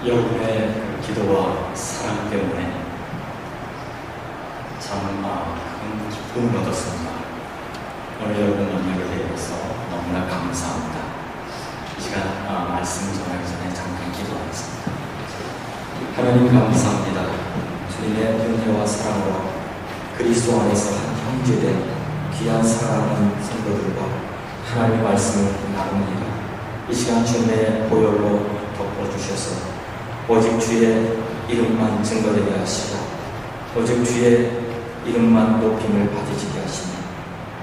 여러분의 기도와 사랑 때문에 참 큰 기쁨을 얻었습니다. 오늘 여러분 만나게 되어서 너무나 감사합니다. 이 시간 말씀 전하기 전에 잠깐 기도하겠습니다. 하나님 감사합니다. 주님의 은혜와 사랑으로 그리스도 안에서 한 형제된 귀한 사랑하는 성도들과 하나님의 말씀을 나눕니다. 이 시간 주님의 보혈로 덮어주셔서 오직 주의 이름만 증거되게 하시고 오직 주의 이름만 높임을 받으시게 하시니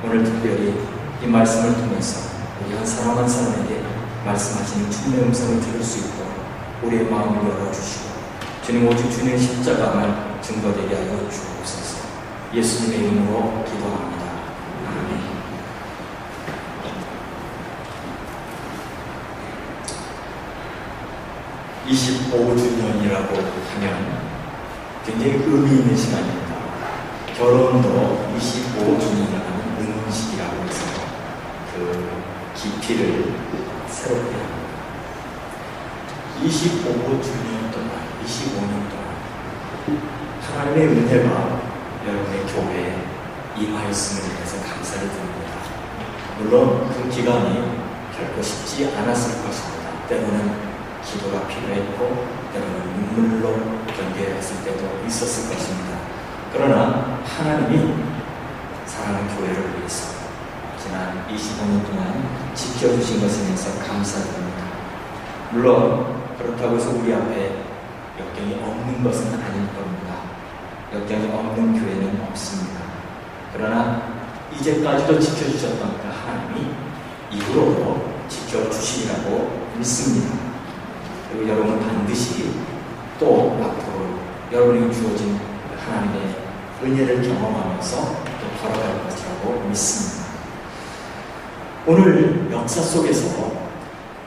오늘 특별히 이 말씀을 통해서 우리 한 사람 한 사람에게 말씀하시는 주님의 음성을 들을 수 있도록 우리의 마음을 열어주시고 주님 오직 주님의 십자가만 증거되게 하여 주옵소서. 예수님의 이름으로 기도합니다. 아멘. (25주년이라고) 하면 굉장히 의미 있는 시간입니다. 결혼도 25주년이라는 은혼식이라고 해서 그 깊이를 새롭게 합니다. 25주년 동안, 25년 동안 하나님의 은혜가 여러분의 교회에 임하였음을 위해서 감사를 드립니다. 물론 그 기간이 결코 쉽지 않았을 것입니다. 때로는 기도가 필요했고 때로는 눈물로 견뎌했을 때도 있었을 것입니다. 그러나 하나님이 사랑하는 교회를 위해서 지난 25년 동안 지켜주신 것에 대해서 감사드립니다. 물론 그렇다고 해서 우리 앞에 역경이 없는 것은 아닐 겁니다. 역경이 없는 교회는 없습니다. 그러나 이제까지도 지켜주셨던 그 하나님이 이후로도 지켜주시리라고 믿습니다. 그리고 여러분 반드시 또 앞으로 여러분에게 주어진 하나님의 은혜를 경험하면서 또 걸어갈 것이라고 믿습니다. 오늘 역사 속에서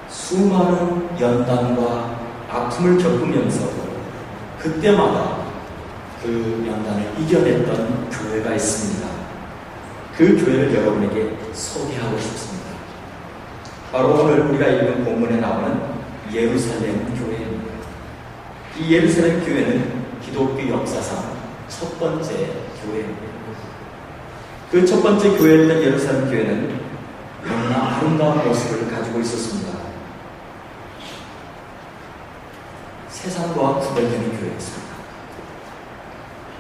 수많은 연단과 아픔을 겪으면서도 그때마다 그 연단을 이겨냈던 교회가 있습니다. 그 교회를 여러분에게 소개하고 싶습니다. 바로 오늘 우리가 읽은 본문에 나오는 예루살렘 교회입니다. 이 예루살렘 교회는 기독교 역사상 첫 번째 교회입니다. 그 첫 번째 교회였던 예루살렘 교회는 너무나 아름다운 모습을 가지고 있었습니다. 세상과 구별되는 교회였습니다.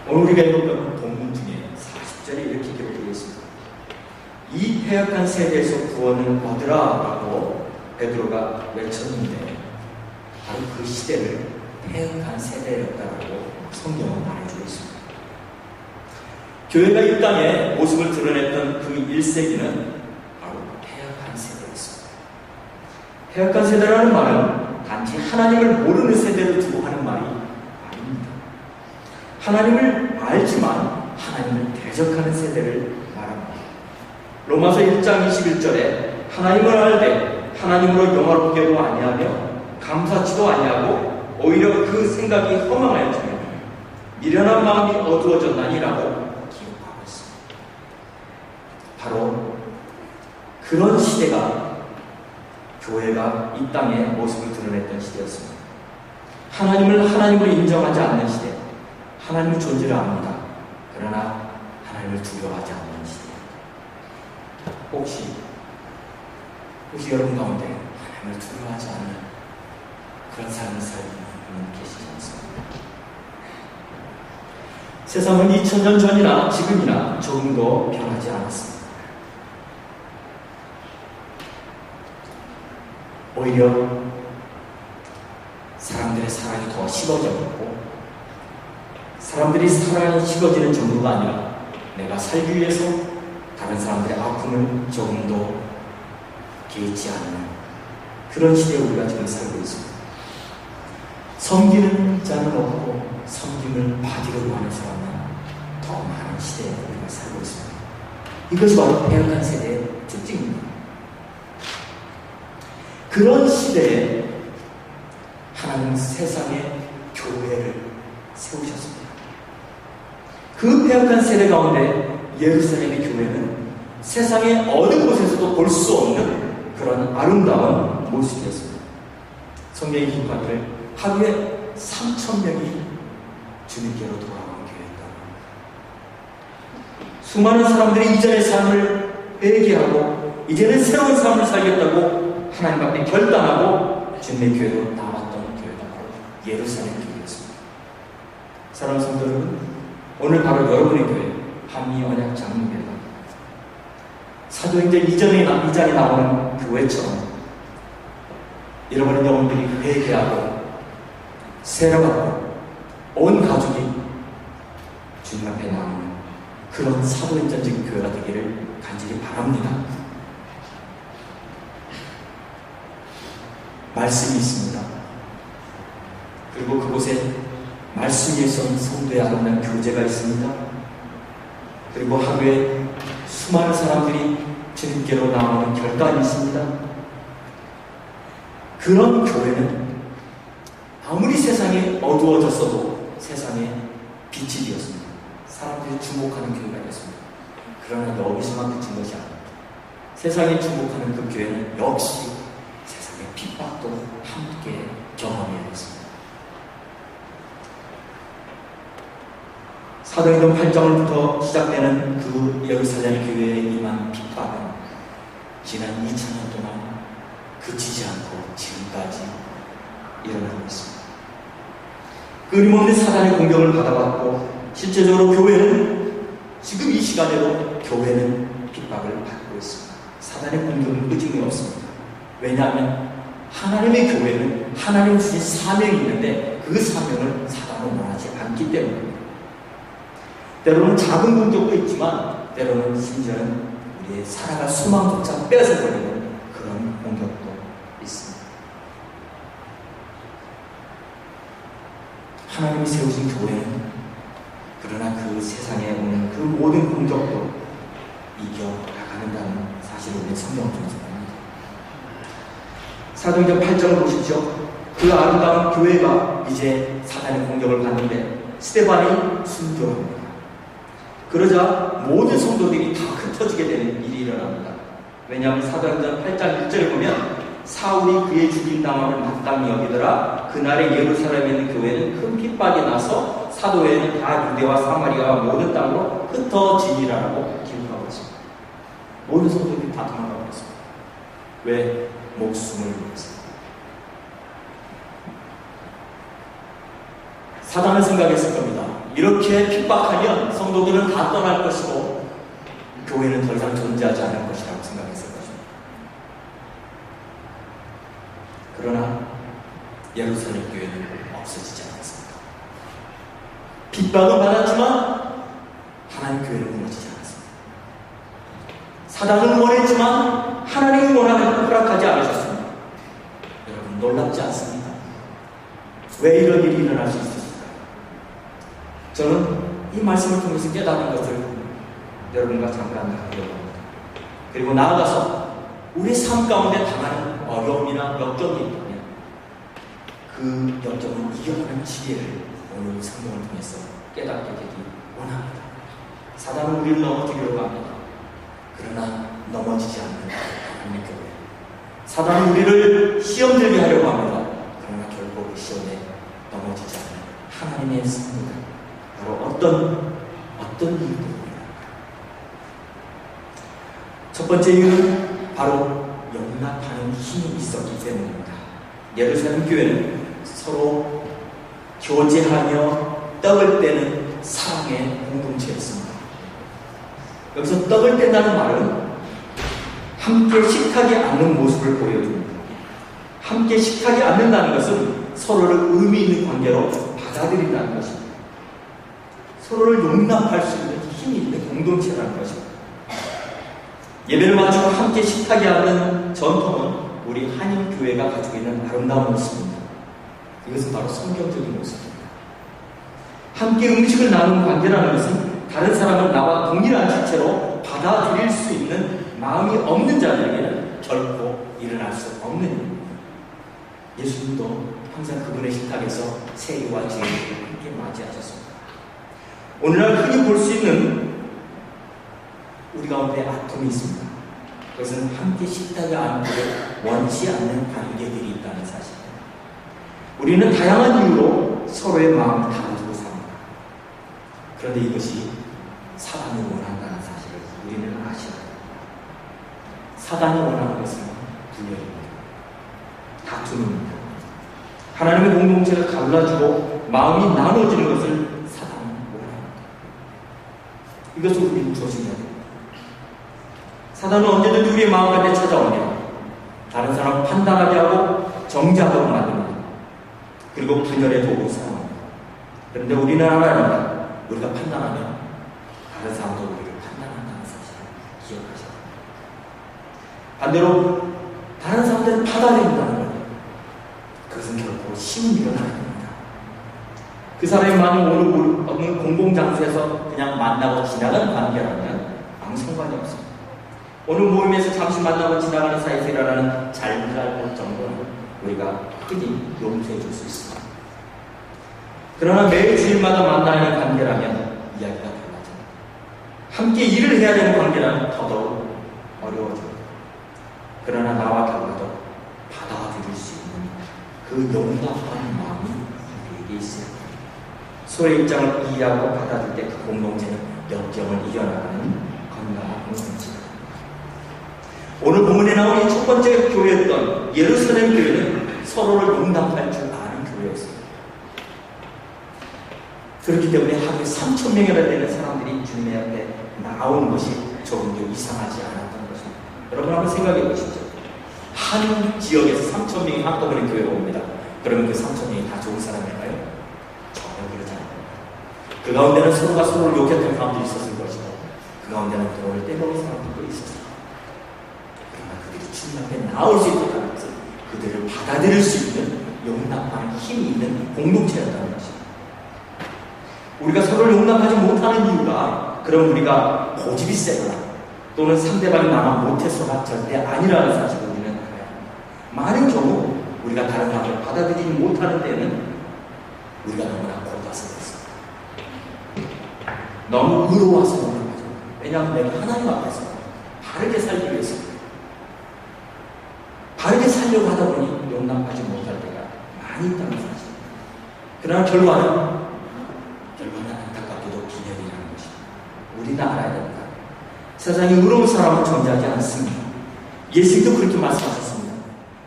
오늘 우리가 읽었던 본문 중에 40절에 이렇게 기록되어 있습니다. 이 패역한 세대에서 구원을 얻으라 라고 베드로가 외쳤는데 바로 그 시대를 패역한 세대였다라고 성경은 말해주고 있습니다. 교회가 이 땅에 모습을 드러냈던 그 1세기는 바로 패역한 세대였습니다. 패역한 세대라는 말은 단지 하나님을 모르는 세대를 두고 하는 말이 아닙니다. 하나님을 알지만 하나님을 대적하는 세대를 말합니다. 로마서 1장 21절에 하나님을 알되 하나님으로 영화롭게도 아니하며 감사치도 아니하고 오히려 그 생각이 허망하였으며 미련한 마음이 어두워졌나니라고 기록하고 있습니다. 바로 그런 시대가 교회가 이 땅에 모습을 드러냈던 시대였습니다. 하나님을 하나님으로 인정하지 않는 시대, 하나님의 존재를 압니다. 그러나 하나님을 두려워하지 않는 시대. 혹시 여러분 가운데 하나님을 두려워하지 않는 그런 삶을 살고 있는 분이 계시지 않습니까? 세상은 2000년 전이나 지금이나 조금도 변하지 않았습니다. 오히려 사람들의 사랑이 더 식어졌고 사람들이 사랑이 식어지는 정도가 아니라 내가 살기 위해서 다른 사람들의 아픔을 조금도 개의치 않는 그런 시대에 우리가 지금 살고 있습니다. 섬기는 자는 없고 섬김을 받으려고 하는 사람은 더 많은 시대에 우리가 살고 있습니다. 이것이 바로 패역한 세대의 특징입니다. 그런 시대에 하나님은 세상에 교회를 세우셨습니다. 그 패역한 세대 가운데 예루살렘의 교회는 세상의 어느 곳에서도 볼 수 없는 그런 아름다운 모습이었습니다. 성경이 기록하기를 하루에 3,000명이 주님께로 돌아오는 교회였다. 수많은 사람들이 이전의 삶을 회개하고 이제는 새로운 삶을 살겠다고 하나님 앞에 결단하고 주님의 교회로 나왔던 교회가 바로 예루살렘 교회였습니다. 사랑하는 성도 여러분, 오늘 바로 여러분의 교회 한미언약 장로교회가 사도행전 이전에 나오는 교회처럼 여러분의 영혼들이 회개하고 세례받고 온 가족이 주님 앞에 나오는 그런 사도행전적인 교회가 되기를 간절히 바랍니다. 말씀이 있습니다. 그리고 그곳에 말씀 위에 선 성도의 아름다운 교제가 있습니다. 그리고 하루에 수많은 사람들이 주님께로 나오는 결단이 있습니다. 그런 교회는 아무리 세상이 어두워졌어도 세상에 빛이 되었습니다. 사람들이 주목하는 교회가 되었습니다. 그러나 여기서만 그친 것이 아닙니다. 세상이 주목하는 그 교회는 역시 세상의 핍박도 함께 경험해야 했습니다. 사도행전 8장부터 시작되는 그 예루살렘 교회에 임한 핍박은 지난 2000년 동안 그치지 않고 지금까지 일어나고 있습니다. 끊임없는 사단의 공격을 받아왔고 실제적으로 교회는 지금 이 시간에도 교회는 핍박을 받고 있습니다. 사단의 공격은 끄짐이 없습니다. 왜냐하면 하나님의 교회는 하나님 주신 사명이 있는데 그 사명을 사단은 원하지 않기 때문입니다. 때로는 작은 공격도 있지만 때로는 심지어는 우리의 살아갈 소망조차 뺏어버리는 그런 공격도 있습니다. 하나님이 세우신 교회는 그러나 그 세상에 오는 그 모든 공격도 이겨나가는다는 사실을 우리 성경 중에서 봅니다. 사도행전 8장을 보십시오. 그 아름다운 교회가 이제 사단의 공격을 받는데 스데반이 순교합니다. 그러자 모든 성도들이 다 흩어지게 되는 일이 일어납니다. 왜냐하면 사도행전 8장 1절에 보면 사울이 그의 죽임당함을 마땅히 여기더라. 그날에 예루살렘에 있는 교회는 큰 핍박이 나서 사도회는 다 유대와 사마리아와 모든 땅으로 흩어지니라고 기록하고 있습니다. 모든 성도들이 다 도망가고 있습니다. 왜? 목숨을 위해서. 사단은 생각했을 겁니다. 이렇게 핍박하면 성도들은 다 떠날 것이고 교회는 더 이상 존재하지 않을 것이라고 생각했을 것입니다. 그러나 예루살렘 교회는 없어지지 않았습니다. 핍박은 받았지만 하나님 교회는 무너지지 않았습니다. 사단은 원했지만 하나님은 허락하지 않으셨습니다. 여러분 놀랍지 않습니까? 왜 이런 일이 일어날 수 있었을까요? 저는 이 말씀을 통해서 깨닫는 것을 여러분과 잠깐 나누려고 합니다. 그리고 나아가서 우리 삶 가운데 당하는 어려움이나 역경이 있다면 그 역경을 이겨가는 지혜를 오늘 성경을 통해서 깨닫게 되기 원합니다. 사단은 우리를 넘어뜨리려고 합니다. 그러나 넘어지지 않는 하나님의 교회. 사단은 우리를 시험 들게 하려고 합니다. 그러나 결국 그 시험에 넘어지지 않는 하나님의 성도들. 바로 어떤 이유입니다. 첫 번째 이유는 바로 용납하는 힘이 있었기 때문입니다. 예루살렘 교회는 서로 교제하며 떡을 떼는 사랑의 공동체였습니다. 여기서 떡을 뗀다는 말은 함께 식하지 않는 모습을 보여줍니다. 함께 식하지 않는다는 것은 서로를 의미 있는 관계로 받아들인다는 것입니다. 서로를 용납할 수 있는 힘이 있는 공동체라는 것입니다. 예배를 마치고 함께 식하게 하는 전통은 우리 한인교회가 가지고 있는 아름다운 모습입니다. 이것은 바로 성경적인 모습입니다. 함께 음식을 나누는 관계라는 것은 다른 사람을 나와 동일한 지체로 받아들일 수 있는 마음이 없는 자들에게는 결코 일어날 수 없는 일입니다. 예수님도 항상 그분의 식탁에서 세리와 죄인을 함께 맞이하셨습니다. 오늘날 흔히 볼 수 있는 우리 가운데 아픔이 있습니다. 그것은 함께 식탁에 앉기를 원치 않는 관계들이 있다는 사실입니다. 우리는 다양한 이유로 서로의 마음을 담아주고 삽니다. 그런데 이것이 사단이 원한다는 사실을 우리는 아셔야 합니다. 사단이 원하는 것은 분열입니다. 다툼입니다. 하나님의 공동체를 갈라주고 마음이 나눠지는 것을 사단은 원합니다. 이것을 우리는 조심해야 됩니다. 사단은 언제든지 우리의 마음 가운데 찾아옵니다. 다른 사람을 판단하게 하고 정죄하도록 만듭니다. 그리고 분열의 도구로 사용합니다. 그런데 우리는 알아야 합니다. 우리가 판단하면 다른 사람도 우리를 판단한다는 사실을 기억하셔야 합니다. 반대로 다른 사람들을 받아들인다는 것, 그것은 결코 힘이 일어나야 됩니다. 그 사람이 만약 오늘 공공장소에서 그냥 만나고 지나가는 관계라면 아무 상관이 없습니다. 오늘 모임에서 잠시 만나고 지나가는 사이에서 일어나는 잘못할 정도는 우리가 흔히 용서해 줄 수 있습니다. 그러나 매일 주일마다 만나야 하는 관계라면 이야기가 달라집니다. 함께 일을 해야 되는 관계라면 더더욱 어려워집니다. 그러나 나와 달라도 받아들일 수 있는 그 용납하는 마음이 우리에게 있어야 합니다. 서로의 입장을 이해하고 받아들일 때 그 공동체는 역경을 이겨나가는 건강한 공동체입니다. 오늘 본문에 나온 이 첫 번째 교회였던 예루살렘 교회는 서로를 용납할 줄 아는 교회였습니다. 그렇기 때문에 하루에 3,000명이나 되는 사람들이 주님의 앞에 나오는 것이 조금도 이상하지 않았던 것입니다. 여러분 한번 생각해 보십시오. 한 지역에서 3,000명이 한꺼번에 교회로 옵니다. 그러면 그 3,000명이 다 좋은 사람일까요? 전혀 그러지 않습니다. 그 가운데는 서로가 서로를 욕했던 사람들이 있었을 것이고, 그 가운데는 돈을 떼먹은 사람들도 있었습니다. 주님 앞에 나올 수 있다는 것은 그들을 받아들일 수 있는 용납하는 힘이 있는 공동체였다는 것입니다. 우리가 서로를 용납하지 못하는 이유가 그럼 우리가 고집이 세거나 또는 상대방이 나만 못해서가 절대 아니라는 사실을 우리는 알아야 합니다. 많은 경우 우리가 다른 사람을 받아들이지 못하는 때는 우리가 너무나 고다서 그렇습니다. 너무 의로워서 그런 거죠. 왜냐하면 내가 하나님 앞에서 바르게 살기 위해서 바르게 살려고 하다 보니 용납하지 못할 때가 많이 있다는 사실. 그러나 결과는 안타깝게도 비멸이라는 것입니다. 우리는 알아야 됩니다. 세상에 의로운 사람은 존재하지 않습니다. 예수님도 그렇게 말씀하셨습니다.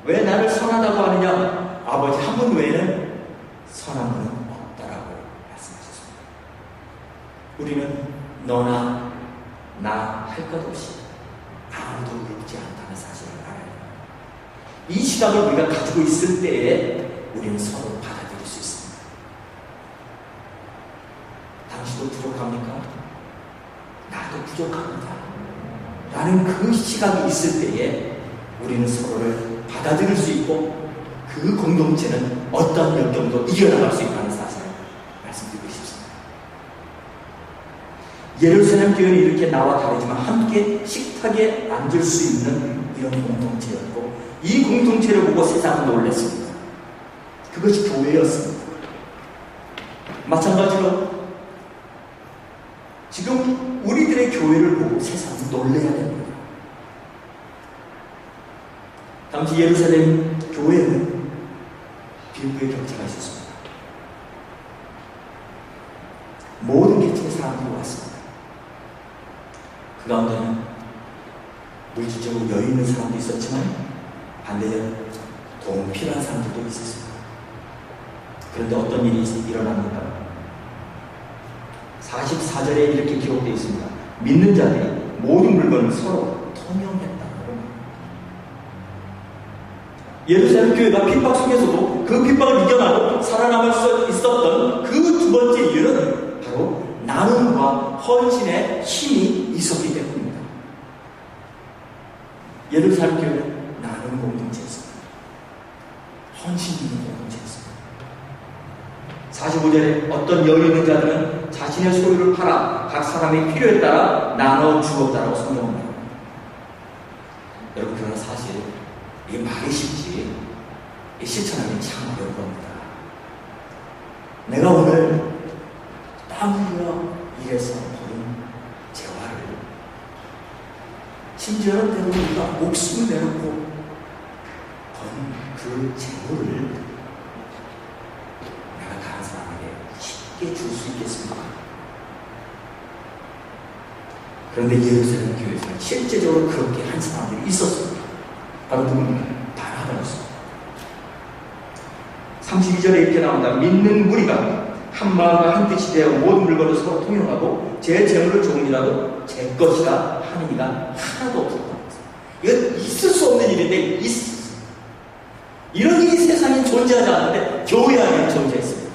왜 나를 선하다고 하느냐? 아버지 한 분 외에는 선한 분은 없다라고 말씀하셨습니다. 우리는 너나 나 할 것 없이 아무도 의롭지 않다는 사실을 알아야 됩니다. 이 시각을 우리가 가지고 있을 때에 우리는 서로 받아들일 수 있습니다. 당신도 부족합니까? 나도 부족합니다. 라는 그 시각이 있을 때에 우리는 서로를 받아들일 수 있고 그 공동체는 어떤 역경도 이겨나갈 수 있다는 사실을 말씀드리고 싶습니다. 예루살렘 교회는 이렇게 나와 다르지만 함께 식탁에 앉을 수 있는 이런 공동체였고 이 공동체를 보고 세상은 놀랐습니다. 그것이 교회였습니다. 마찬가지로 지금 우리들의 교회를 보고 세상은 놀라야 됩니다. 당시 예루살렘 교회는 빈부의 격차가 있었습니다. 모든 계층의 사람들이 왔습니다. 그 가운데는 물질적으로 여유 있는 사람도 있었지만 반대로 도움 필요한 사람들도 있었습니다. 그런데 어떤 일이 일어납니까? 44절에 이렇게 기록되어 있습니다. 믿는 자들이 모든 물건을 서로 통용했다고. 예루살렘 교회가 핍박 속에서도 그 핍박을 이겨나고 살아남을 수 있었던 그 두 번째 이유는 바로 나눔과 헌신의 힘이 있었기 때문입니다. 예루살렘 교회는 나눔 공동체였습니다. 헌신 있는 공동체였습니다. 45절에 어떤 여유 있는 자들은 자신의 소유를 팔아 각 사람의 필요에 따라 나눠 주었다라고 성경합니다. 여러분 그러나 사실 이게 말이 쉽지 실천하기 참 어려운 겁니다. 내가 오늘 땀 흘려 일해서 버린 재화를 심지어는 때로 우리가 목숨을 내놓고 번 그 재물을 수 있겠습니까? 그런데 예루살렘 교회에서는 실제적으로 그렇게 한 사람들이 있었습니다. 바로 누굽니까? 바나바였습니다. 32절에 이렇게 나온다. 믿는 무리가 한 마음과 한 뜻이 되어 모든 물건을 서로 통용하고 제 재물을 조금이라도 제 것이라 하는 이가 하나도 없었다. 이건 있을 수 없는 일인데 있었어요. 이런 일이 세상에 존재하지 않는데 교회 안에 존재했습니다.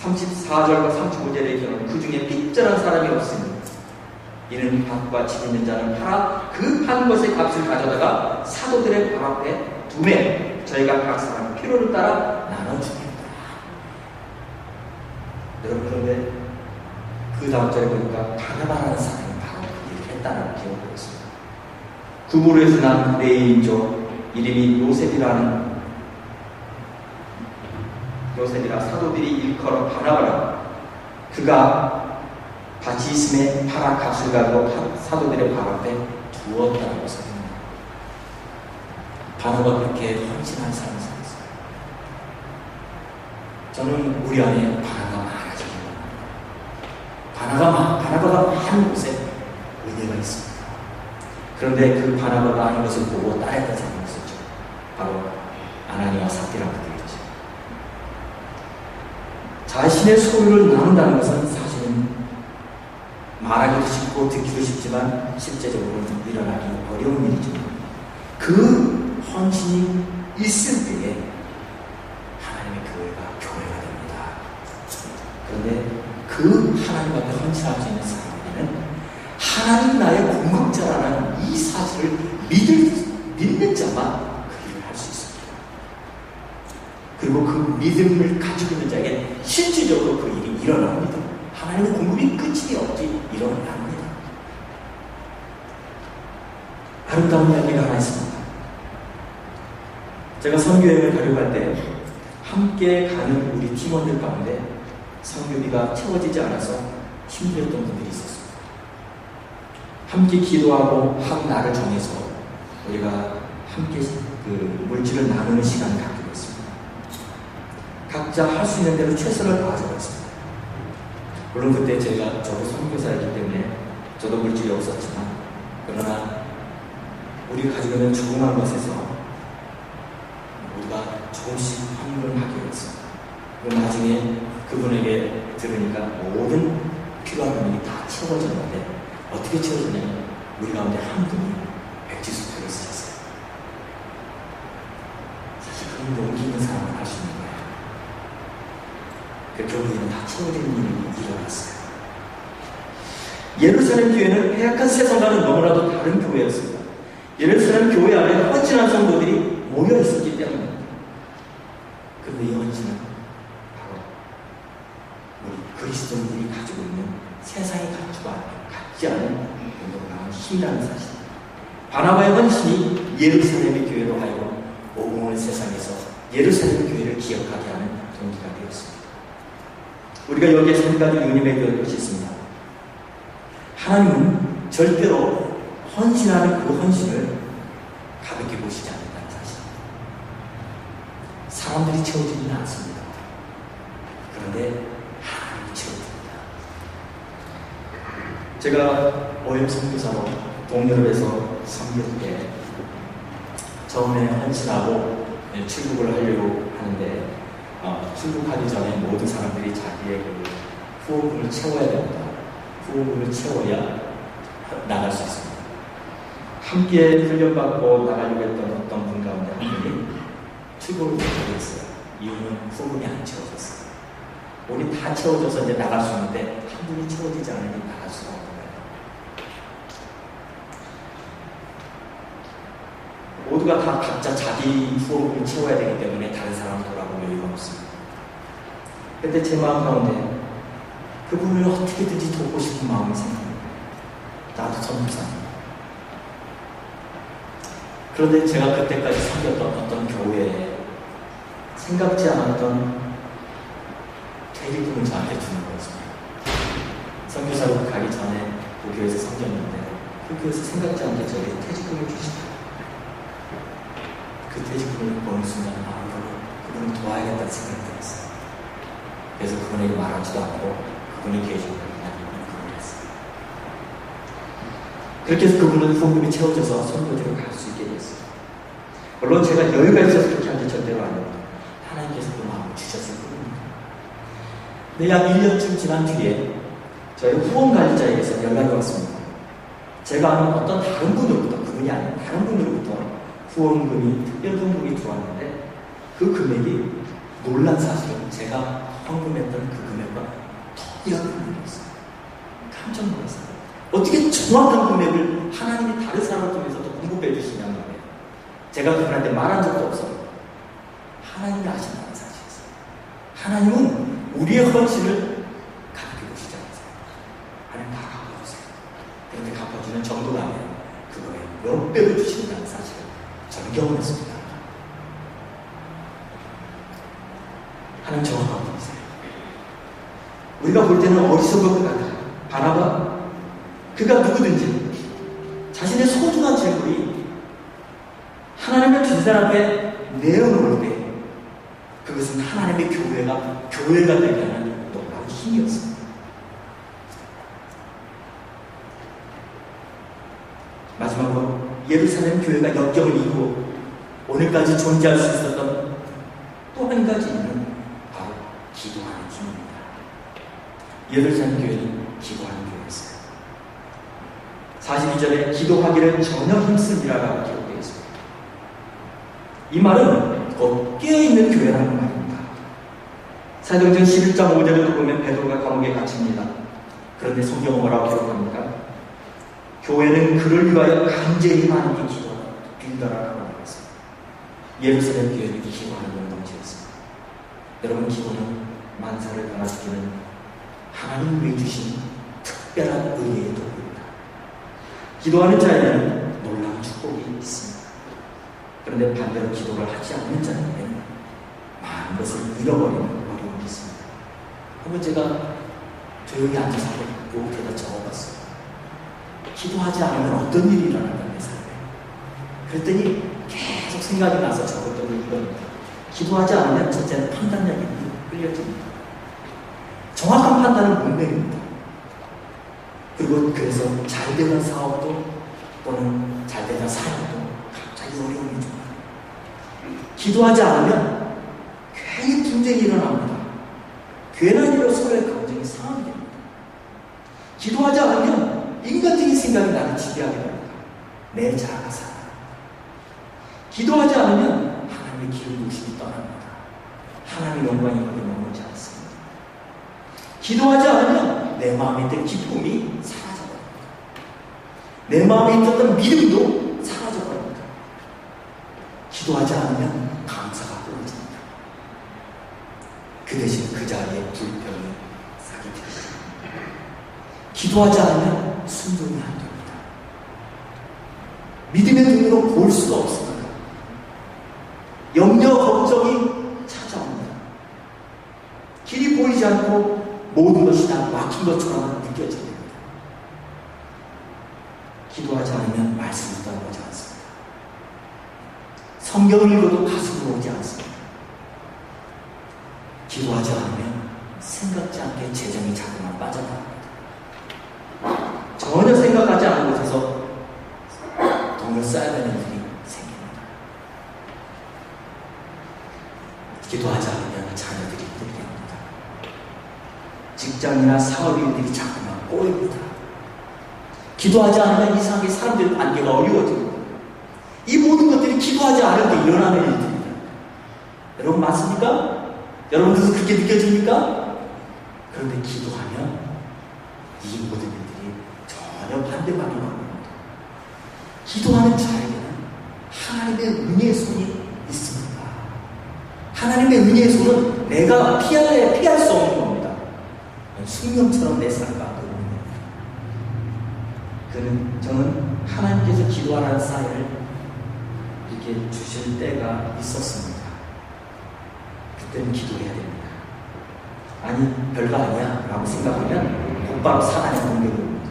34절과 35절의 경우는 그 중에 삐뚤한 사람이 없으니 이는 밭과 집 있는 자는 팔아 그 판 것의 값을 가져다가 사도들의 발 앞에 두매 저희가 각 사람 필요를 따라 나눠주겠다. 여러분, 그런데 그 다음 절에 보니까 바나바라는 사람이 바로 그 일을 했다는 기억을 했습니다. 그 무리에서 난 레위인족 이름이 요셉이라 사도들이 일컬어 바나바라. 그가 밭이 있음에 팔아 값을 가지고 사도들의 발 앞에 두었다고 써있습니다. 바나바가 그렇게 헌신한 사람이 있어요. 저는 우리 안에 바나바가 많아지길 바랍니다. 바나바가 많은 곳에 은혜가 있습니다. 그런데 그 바나바가 많은 것을 보고 따랐던 사람이 있었죠. 바로 아나니와 삽비라 그들이죠. 자신의 소유를 나눈다는 것은 사실은 말하기도 쉽고 듣기도 쉽지만 실제적으로는 일어나기 어려운 일이죠. 그 헌신이 있을 때에 하나님의 교회가 됩니다. 그런데 그 하나님 앞에 헌신할 수 있는 사람에게는 하나님 나의 공급자라는 이 사실을 믿는 자만 그 일을 할 수 있습니다. 그리고 그 믿음을 가지고 있는 자에게 실질적으로 그 일이 일어납니다. 하나님의 공급이 끝이 없이 일어납니다. 아름다운 이야기가 하나 있습니다. 제가 선교여행을 가려고 할 때 함께 가는 우리 팀원들 가운데 선교비가 채워지지 않아서 힘들었던 분들이 있었습니다. 함께 기도하고 한 날을 정해서 우리가 함께 그 물질을 나누는 시간을 갖기로 했습니다. 각자 할 수 있는 대로 최선을 다하자고 했습니다. 물론 그때 저도 선교사였기 때문에 저도 물질이 없었지만, 그러나 우리가 가지고 있는 조그만 것에서 우리가 조금씩 헌금을 하기로 했습니다. 나중에 그분에게 들으니까 모든 필요한 부분이 다 채워졌는데, 어떻게 채워졌냐면 우리 가운데 한 분이 백지수표를 쓰셨어요. 사실 그런 용기 있는 사람은 할 수 있는 거예요. 그 교회는 다 채워지는 일이 일어났어요. 예루살렘 교회는 폐악한 세상과는 너무나도 다른 교회였습니다. 예루살렘 교회 안에 헌신한 성도들이 모여 있었기 때문입니다. 그런데 이 헌신은 바로 우리 그리스도인들이 가지고 있는 세상의 가치와 같지 않은 놀라운 힘이라는 사실입니다. 바나바의 헌신이 예루살렘의 교회로 하여금 오공을 세상에서 예루살렘 교회를 기억하게 하는 동기가 되었습니다. 우리가 여기에서 한 가지 유념해야 될 것이 있습니다. 하나님은 절대로 헌신하는 그 헌신을 가볍게 보시지 않는다는 사실입니다. 사람들이 채워지지는 않습니다. 그런데 하나님이 채워집니다. 제가 오염 선교사로 동유럽에서 섬길 때 처음에 헌신하고 출국을 하려고 하는데, 출국하기 전에 모든 사람들이 자기의 그 후원금을 채워야 됩니다. 후원금을 채워야 나갈 수 있습니다. 함께 훈련받고 나가려고 했던 어떤 분 가운데 한 분이 출국을 못하겠어요. 이유는 후원금이 안 채워졌어요. 우리 다 채워져서 이제 나갈 수 있는데 한 분이 채워지지 않으니 나갈 수가 없는 거예요. 모두가 다 각자 자기 후원금을 채워야 되기 때문에 다른 사람을 돌아볼 여유가 없습니다. 그런데 제 마음 가운데 그분을 어떻게든지 돕고 싶은 마음이 생깁니다. 나도 선교사입니다. 그런데 제가 그때까지 섬겼던 어떤 교회에 생각지 않았던 퇴직금을 저한테 주는 거였습니다. 선교사로 가기 전에 그 교회에서 섬겼는데 그 교회에서 생각지 않게 저에게 퇴직금을 주시더라고요. 그 퇴직금을 보는 순간 그분을 도와야겠다는 생각이 들었어요. 그래서 그분에게 말하지도 않고 그분이 계시는 그냥 그분을 했어요. 그렇게 해서 그분은 후원금이 채워져서 선교지로 갈 수 있게 됐어요. 물론 제가 여유가 있어서 그렇게 한 게 절대로 아닙니다. 하나님께서 그 마음을 주셨을 뿐입니다. 근데 약 1년쯤 지난 뒤에 저희 후원관리자에게서 연락이 왔습니다. 제가 아는 어떤 다른 분으로부터, 그분이 아닌 다른 분으로부터 후원금이, 특별후원금이 들어왔는데 그 금액이 놀란 사실은 제가 헌금했던 그 금액과 동일한 금액이었어요. 깜짝 놀랐어요. 어떻게 정확한 금액을 하나님이 다른 사람을 통해서도 공급해 주시냐는 거예요. 제가 그분한테 말한 적도 없어요. 하나님이 아신다는 사실이었어요. 하나님은 우리의 헌신을 갚아주시지 않으세요. 하나님 다 갚아주세요. 그런데 갚아주는 정도가 아니라 그거에 몇 배로 주신다는 사실을 저는 경험했습니다. 하나님 정확한 분이세요. 우리가 볼 때는 어리석을 것 같아요. 바나바, 그가 누구든지 자신의 소중한 재물이 하나님의 주사 앞에 내어놓을 때 그것은 하나님의 교회가 되게 하는 놀라운 힘이었습니다. 마지막으로 예루살렘 교회가 역경을 이루고 오늘까지 존재할 수 있었던 또 한 가지 이유는 바로 기도하는 힘입니다. 예루살렘 교회는 기도하는 교회였어요. 42절에 기도하기를 전혀 힘쓰니라라고 기록되어 있습니다. 이 말은 곧 깨어있는 교회라는 말입니다. 사도행전 11장 5절에도 보면 베드로가 감옥에 갇힙니다. 그런데 성경은 뭐라고 기록합니까? 교회는 그를 위하여 간절히 하나님께 빌더라라고 말했습니다. 예루살렘 교회는 기도하는 공동체였습니다. 여러분, 기도는 만사를 변화시키는 하나님이 주신 특별한 은혜의 도구입니다. 기도하는 자에게는 놀라운 축복이 있습니다. 그런데 반대로 기도를 하지 않는 자에게는 많은 것을 잃어버리는 어려움이 있습니다. 한번 제가 조용히 앉아서 요트에다 적어봤어요. 기도하지 않으면 어떤 일이 일어날까 내 삶에. 그랬더니 계속 생각이 나서 적었던 게 이겁니다. 기도하지 않으면 첫째는 판단력이 끌려집니다. 정확한 판단은 못 내립니다. 그리고 그래서 잘 되는 사업도 또는 잘 되는 사업도 갑자기 어려움이 좀 기도하지 않으면 괜히 분쟁이 일어납니다. 괜한 일로 서로의 감정이 상하게 됩니다. 기도하지 않으면 인간적인 생각이 나를 지배하게 됩니다. 내 자아가 살아요. 기도하지 않으면 하나님의 기름 부으심이 떠납니다. 하나님의 영광이 거기 머물지 않습니다. 기도하지 않으면 내 마음에 있던 기쁨이 사라져버립니다. 내 마음에 있었던 믿음도 사라져버립니다. 기도하지 않으면 감사가 끊어집니다. 그 대신 그 자리에 불평이 싹이 들어갑니다. 기도하지 않으면 순종이 안 됩니다. 믿음의 눈으로 볼 수가 없습니다. 염려, 걱정이 찾아옵니다. 길이 보이지 않고 모든 것이 다 막힌 것처럼 느껴집니다. 기도하지 않으면 말씀이 떠나오지 않습니다. 성경을 읽어도 가슴으로 오지 않습니다. 기도하지 않으면 생각지 않게 재정이 자꾸만 빠져나갑니다. 전혀 생각하지 않은 곳에서 돈을 써야 되는 일이 생깁니다. 기도하지 않으면 자녀들이 힘들게 합니다. 직장이나 사업 일들이 자꾸만 꼬입니다. 기도하지 않으면 이상하게 사람들 관계가 어려워집니다. 이 모든 것들이 기도하지 않을 때 일어나는 일들입니다. 여러분 맞습니까? 여러분들도 그렇게 느껴집니까? 그런데 기도하면 이 모든 일들이 전혀 반대방향으로 갑니다. 기도하는 자에게는 하나님의 은혜의 손이 있습니다. 하나님의 은혜의 손은 내가 피할 수 없는 겁니다. 숙명처럼 내 삶을 바꾸는 겁니다. 저는 하나님께서 기도하라는 사이를 이렇게 주실 때가 있었습니다. 그때는 기도해야 됩니다. 아니 별거 아니야 라고 생각하면 곧바로 사단의 공격입니다.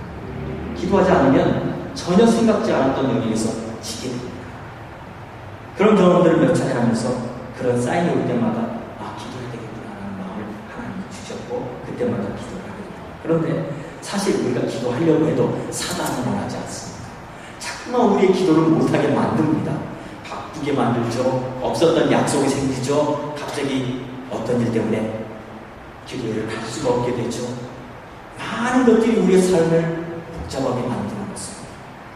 기도하지 않으면 전혀 생각지 않았던 영역에서 지게 됩니다. 그런 경험들을 몇 차례 하면서 그런 사인이 올 때마다 기도해야 되겠구나 라는 마음을 하나님이 주셨습니다. 그때마다 기도를 하게 됩니다. 그런데 사실 우리가 기도하려고 해도 사단은 원하지 않습니다. 자꾸만 우리의 기도를 못하게 만듭니다. 바쁘게 만들죠. 없었던 약속이 생기죠. 갑자기 어떤 일 때문에 기도회를 갈 수가 없게 되죠. 많은 것들이 우리의 삶을 복잡하게 만드는 것입니다.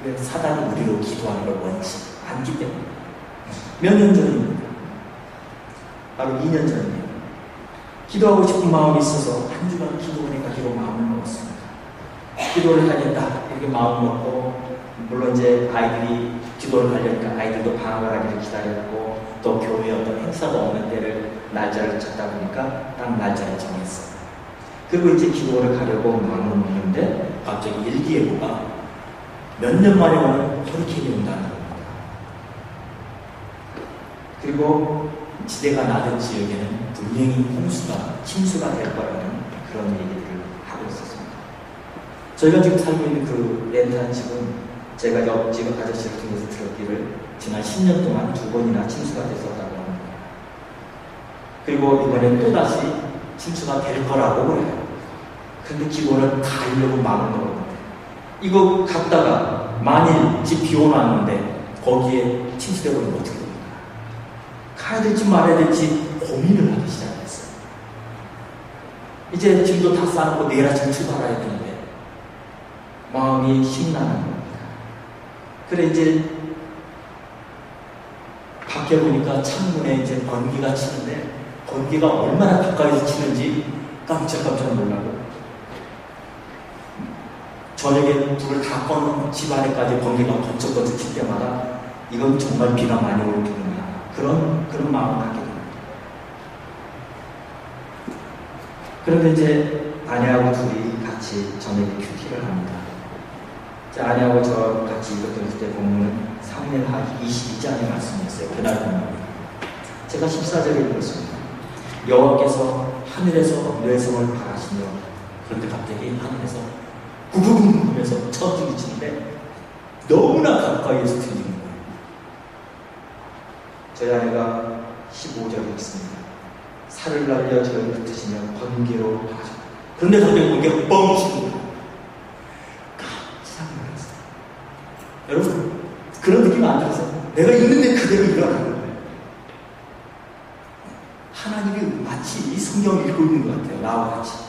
왜? 사단이 우리로 기도하는 걸 원치 않기 때문에. 몇 년 전입니다. 바로 2년 전입니다. 기도하고 싶은 마음이 있어서 한 주간 기도원에 가기로 마음을 먹었습니다. 기도를 하겠다 이렇게 마음 먹고, 물론 이제 아이들이 기도를 하려니까 아이들도 방학을 하기를 기다렸고, 또 교회에 어떤 행사가 없는 때를 날짜를 찾다 보니까 딱 날짜를 정했어요. 그리고 이제 기도를 가려고 마음을 먹는데 갑자기 일기예보가 몇 년 만에 오는 허리케인이 온다는 겁니다. 그리고 지대가 낮은 지역에는 분명히 침수가 될 거라는 그런 얘기를 하고 있었습니다. 저희가 지금 살고 있는 그 렌트한 집은 제가 옆집 아저씨를 통해서 들었기를 지난 10년 동안 2번이나 침수가 됐었다고 합니다. 그리고 이번엔 또다시 침수가 될 거라고 그래요. 그런데 기도는 가려고 마음을 먹었는데, 이거 갔다가 만일 집 비 오놨는데 거기에 침수되고 있는 어떻게 됩니까? 가야 될지 말아야 될지 고민을 하기 시작했어요. 이제 짐도 다 싸놓고 내일 아침 출발해야 되는데 마음이 심란한 겁니다. 그래 이제 밖에 보니까 창문에 이제 번개가 치는데, 번개가 얼마나 가까이서 치는지 깜짝깜짝 놀라고, 저녁에 불을 다 꺼놓은 집 안에까지 번개가 번쩍번쩍 칠 때마다 이건 정말 비가 많이 올 텐구나, 그런 마음을 갖게 됩니다. 그런데 이제 아내하고 둘이 같이 저녁에 큐티를 합니다. 아내하고 저 같이 읽었던 그때 본문은 사무엘하 22장의 말씀이었어요. 그날 본문입니다. 제가 14절에 읽었습니다. 여호와께서 하늘에서 뇌성을 바라시며, 그런데 갑자기 하늘에서 구구구 하면서 천둥이 치는데 너무나 가까이에서 들리는 거예요. 저희 아내가 15절에 있습니다. 살을 날려 저를 흩으시며 번개로 하셨다. 그런데 갑자기 번개가 뻥 치는 거예요. 깜짝 놀랐어요. 여러분, 그런 느낌 안 들었어요? 내가 있는데 그대로 일어나는 거예요. 하나님이 마치 이 성경을 읽고 있는 것 같아요. 나와 같이.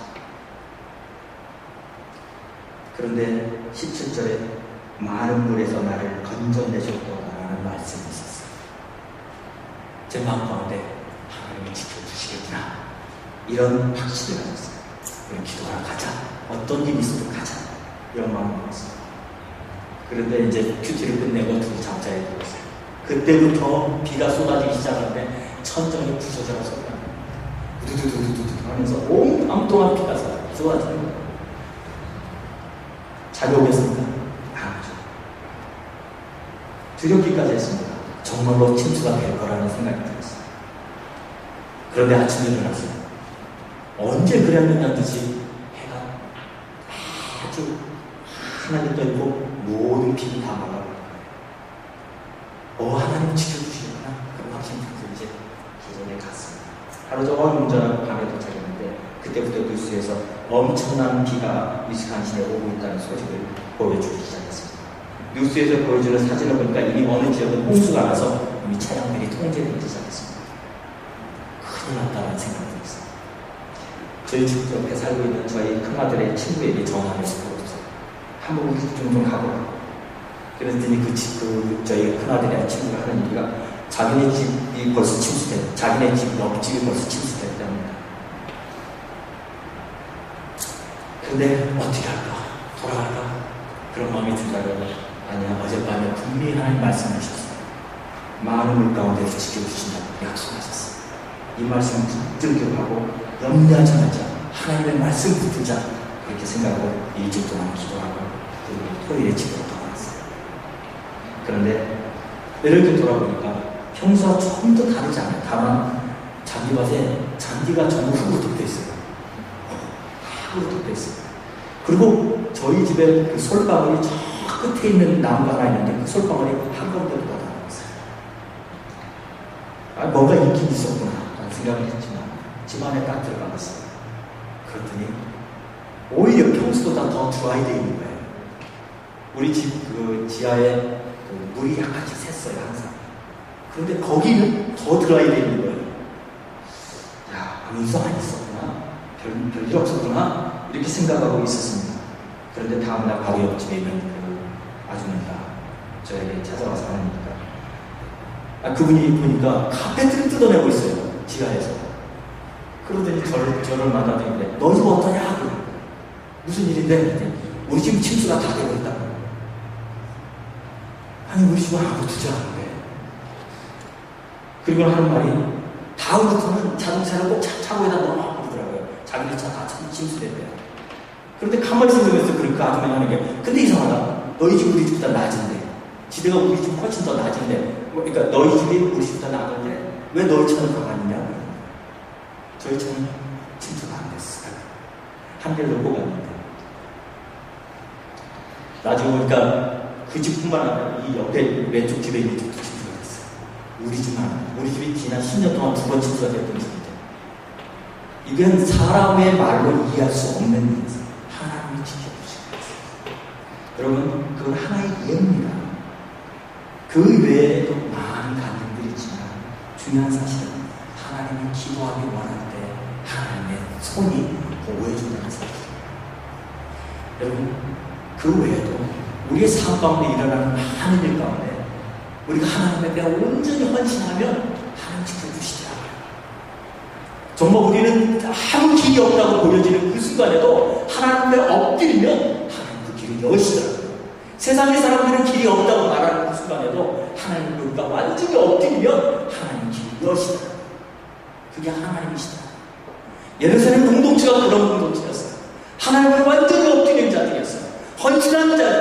그런데 17절에 많은 물에서 나를 건져내셨다라는 말씀이 있었어요. 제 마음 가운데 하나님이 지켜주시겠구나, 이런 확신을 가졌어요. 우리 기도하러 가자, 어떤 일이 있어도 가자, 이런 마음을 먹었어요. 그런데 이제 큐티를 끝내고 둘이 잠자리에 누웠어요. 그때부터 비가 쏟아지기 시작하는데 천정이 부서져라 소리가 우두두두두두 하면서 온 밤동안 비가 쏟아지는 거예요. 잘 오겠습니다. 아니죠. 두렵기까지 했습니다. 정말로 침수가 될 거라는 생각이 들었어요. 그런데 아침에 일어났어요. 언제 그랬느냐 듯이 해가 아주 하나님 떠있고 모든 비를 다 막아버린 거예요. 하나님 지켜주시구나, 그런 확신이 들면서 이제 기도에 갔습니다. 하루 종일 운전하고 밤에 도착했는데, 그때부터 뉴스에서 엄청난 비가 위스콘신에 오고 있다는 소식을 보여주기 시작했습니다. 뉴스에서 보여주는 사진을 보니까 이미 어느 지역은 홍수가 나서 이미 차량들이 통제되기 시작했습니다. 큰일 났다는 생각이 들었어요. 저희 집 옆에 살고 있는 저희 큰아들의 친구에게 전화를 해서 한번 우리 좀 가보라. 그랬더니 저희 큰아들의 친구가 하는 얘기가, 자기네 집이 벌써 침수됐다, 자기네 집 옆집이 벌써 침수됐답니다. 근데 어떻게 할까? 돌아갈까? 그런 마음이 든다고. 아니야, 어젯밤에 분명히 하나님 말씀하셨어요. 많은 물 가운데서 지켜주신다고 약속하셨어요. 이 말씀 붙들기하고 염려하지 말자, 하나님의 말씀 붙들자, 그렇게 생각하고 일주일 동안 기도하고 그리고 토요일에 집으로 돌아왔어요. 그런데 이렇게 돌아보니까 평소와 조금 더 다르지 않아요. 다만 잔디밭에 잔디가 전부 흙으로 덮여 있어요. 흙으로 덮여 있어요. 그리고 저희 집에 그 솔방울이 저 끝에 있는 나무가 하나 있는데 그 솔방울이 한가운데로 나타났어요. 뭔가 있긴 있었구나 라는 생각을 했지만 집 안에 딱 들어갔어요. 그랬더니 오히려 평소보다 더 드라이되어 있는 거예요. 우리 집 그 지하에 그 물이 약간씩 샜어요, 항상. 그런데 거기는 더 드라이되어 있는 거예요. 야, 아무 이상 안 있었구나. 별일 없었구나. 이렇게 생각하고 있었습니다. 그런데 다음날 바로 옆집에 있는 그 아주머니가 저에게 찾아와서 하니까 그분이 보니까 카페트를 뜯어내고 있어요, 지하에서. 그러더니 저를 만나더니 너 이거 어떠냐? 무슨 일인데? 우리 집 침수가 다 되고 있다고. 아니 우리 집은 아무도 두지 않은데. 그리고 하는 말이 다음부터는 자동차를 꼭 차고에다 넣어 그러더라고요. 자기네 차 다 침수됐대요. 그런데 가만히 생각해서 그 아줌마가 하는 게 근데 이상하다. 너희 집 우리 집보다 낮은데 지대가 우리 집 훨씬 더 낮은데 그러니까 너희 집이 우리 집보다 낮은데 왜 너희 차는 가만히 있냐? 저희 차는 침수가 안 됐어요. 한 개를 놓고 갔는데 나중에 보니까 그 집뿐만 아니라 이 옆에 왼쪽 집에 있는 집도 침수가 됐어요. 우리 집만 우리 집이 지난 10년 동안 2번 침수가 됐던 집인데 이건 사람의 말로 이해할 수 없는 일이죠. 하나님이 지켜주신 거예요. 여러분 그건 하나의 예입니다. 그 외에도 많은 간증들이 있지만 중요한 사실은 하나님이 기도하기 원할 때 하나님의 손이 보호해준다는 사실입니다. 여러분 그 외에도 우리의 삶 가운데 일어나는 많은 일 가운데 우리가 하나님에게 온전히 헌신하면 하나님 지켜주시더라고요. 정말 우리는 아무 길이 없다고 보여지는 그 순간에도 하나님에 엎드리면 하나님 그 길을 여시더라고요. 세상의 사람들은 길이 없다고 말하는 그 순간에도 하나님 우리가 완전히 엎드리면 하나님 길을 여시더라고요. 그게 하나님이시다. 예루살렘 공동체가 그런 공동체였어요. 하나님을 완전히 엎드리는 자들이었어요. 헌신한 자들